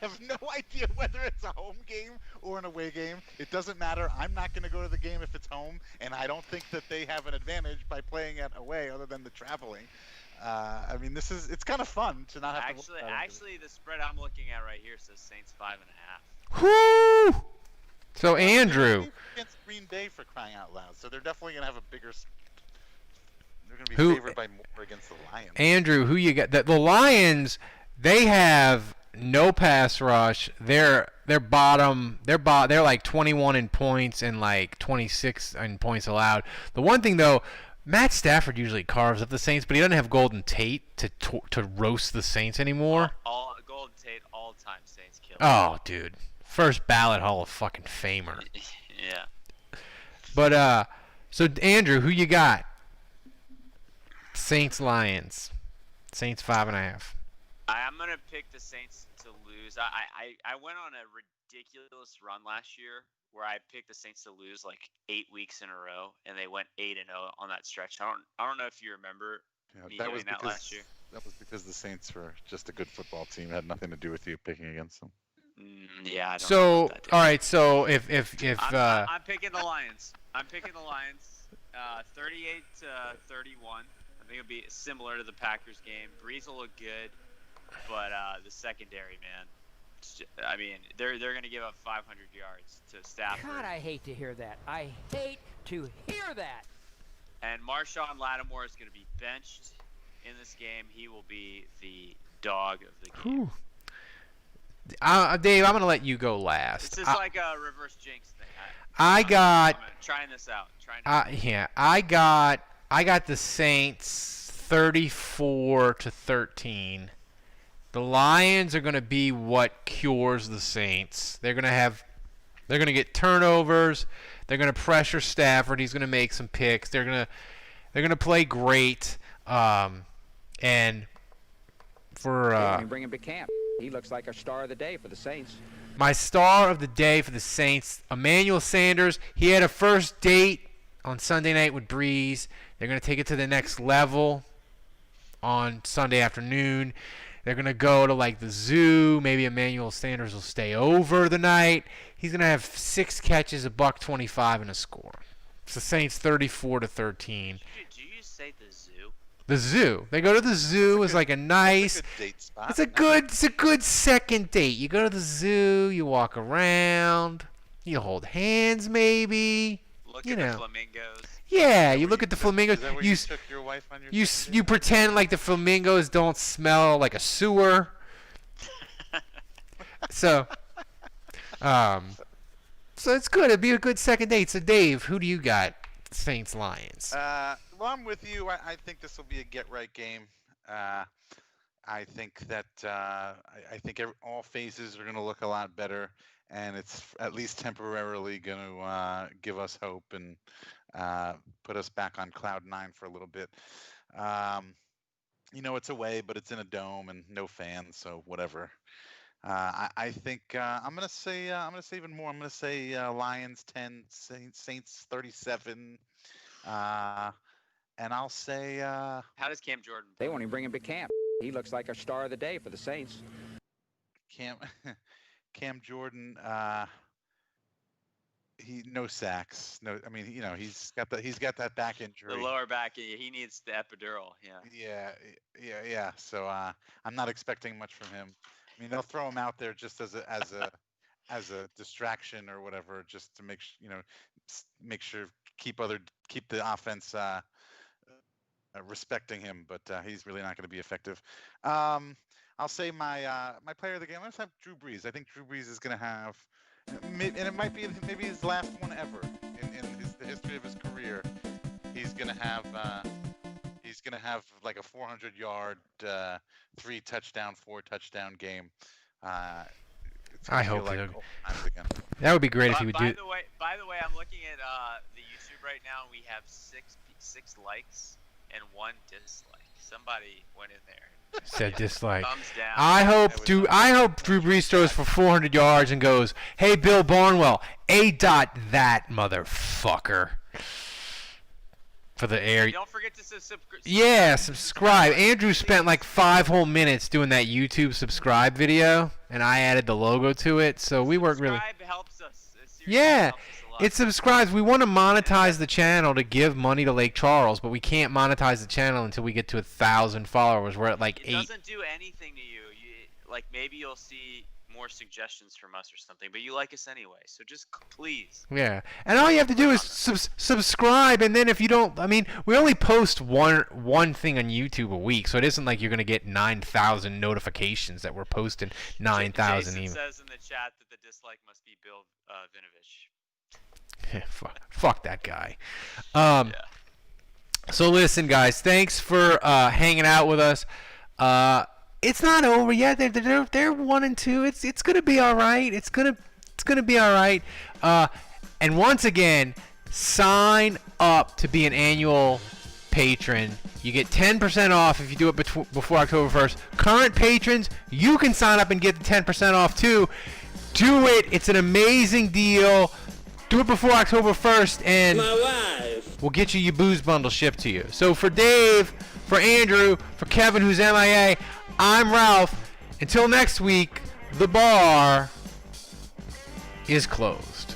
have no idea whether it's a home game or an away game. It doesn't matter. I'm not going to go to the game if it's home, and I don't think that they have an advantage by playing it away other than the traveling. I mean, it's kind of fun to not have to. Actually, the spread I'm looking at right here says Saints 5.5. Whoo! So Andrew. Against Green Bay, for crying out loud. So they're definitely going to have a bigger. They're going to be favored by more against the Lions. Andrew, who you got? The Lions, they have no pass rush. They're bottom. They're like 21 in points and like 26 in points allowed. The one thing though, Matt Stafford usually carves up the Saints, but he doesn't have Golden Tate to roast the Saints anymore. Golden Tate, all-time Saints killer. Oh, dude, first ballot Hall of fucking Famer. Yeah. But so Andrew, who you got? Saints Lions. Saints 5.5. I'm gonna pick the Saints to lose. I went on a ridiculous run last year where I picked the Saints to lose like 8 weeks in a row, and they went 8-0 on that stretch. I don't know if you remember me doing that last year. That was because the Saints were just a good football team. It had nothing to do with you picking against them. Yeah. I don't So know about that, all right. So if I'm picking the Lions. I'm picking the Lions. 38-31. I think it'll be similar to the Packers game. Brees will look good, but the secondary, man. I mean, they're going to give up 500 yards to Stafford. God, I hate to hear that. I hate to hear that. And Marhson Lattimore is going to be benched in this game. He will be the dog of the game. Dave, I'm going to let you go last. This is like a reverse jinx thing. I'm trying this out. I got the Saints 34-13. The Lions are going to be what cures the Saints. They're going to get turnovers. They're going to pressure Stafford. He's going to make some picks. They're going to play great. And for bring him to camp. He looks like a star of the day for the Saints. My star of the day for the Saints, Emmanuel Sanders. He had a first date on Sunday night with Brees. They're going to take it to the next level on Sunday afternoon. They're going to go to like the zoo. Maybe Emmanuel Sanders will stay over the night. He's going to have 6 catches, $125, and a score. It's the Saints 34-13. Did you say the zoo? The zoo. They go to the zoo. It's like a nice. That's a good date spot. It's a good second date. You go to the zoo. You walk around. You hold hands, maybe. Look at the flamingos. Yeah, you look at the flamingos. Is that where you took your wife on your you pretend like the flamingos don't smell like a sewer. So it's good. It'd be a good second date. So Dave, who do you got? Saints Lions. Well, I'm with you. I think this will be a get-right game. I think that I think all phases are going to look a lot better, and it's at least temporarily going to give us hope and put us back on cloud 9 for a little bit. It's away, but it's in a dome and no fans, so whatever. I think I'm going to say even more. I'm going to say Lions 10, Saints 37. And I'll say... How does Cam Jordan... They won't even bring him to camp. He looks like a star of the day for the Saints. Cam Jordan... no sacks. No, I mean, he's got that back injury. The lower back, he needs the epidural. Yeah. So I'm not expecting much from him. I mean, they'll throw him out there just as a distraction or whatever, just to make sure keep the offense respecting him. But he's really not going to be effective. I'll say my player of the game. Let's have Drew Brees. I think Drew Brees is going to have. And it might be maybe his last one ever in the history of his career. He's gonna have like a 400-yard, 3-touchdown, 4-touchdown game. I hope that would be great if he would do. By the way, I'm looking at the YouTube right now, and we have six likes and 1 dislike. Somebody went in there. Said dislike. Thumbs down. I hope Drew Brees throws for 400 yards and goes, "Hey, Bill Barnwell, that motherfucker." For the air. Don't forget to subscribe. Yeah, subscribe. Andrew spent like 5 whole minutes doing that YouTube subscribe video, and I added the logo to it, so we weren't really. Subscribe helps us. Yeah. It subscribes. We want to monetize the channel to give money to Lake Charles, but we can't monetize the channel until we get to 1,000 followers. We're at like 8. It doesn't do anything to you. Like maybe you'll see more suggestions from us or something, but you like us anyway, so just please. Yeah, and all you have to do is subscribe, and then if you don't, I mean, we only post one thing on YouTube a week, so it isn't like you're gonna get 9,000 notifications that we're posting 9,000 emails. Jason says in the chat that the dislike must be Bill Vinovich. Fuck that guy. So listen, guys, thanks for hanging out with us. It's not over yet. They're 1-2. It's gonna be all right. It's gonna be all right. And once again, sign up to be an annual patron. You get 10% off if you do it before October 1st. Current patrons, you can sign up and get the 10% off too. Do it. It's an amazing deal. Do it before October 1st, and we'll get you your booze bundle shipped to you. So for Dave, for Andrew, for Kevin, who's MIA, I'm Ralph. Until next week, the bar is closed.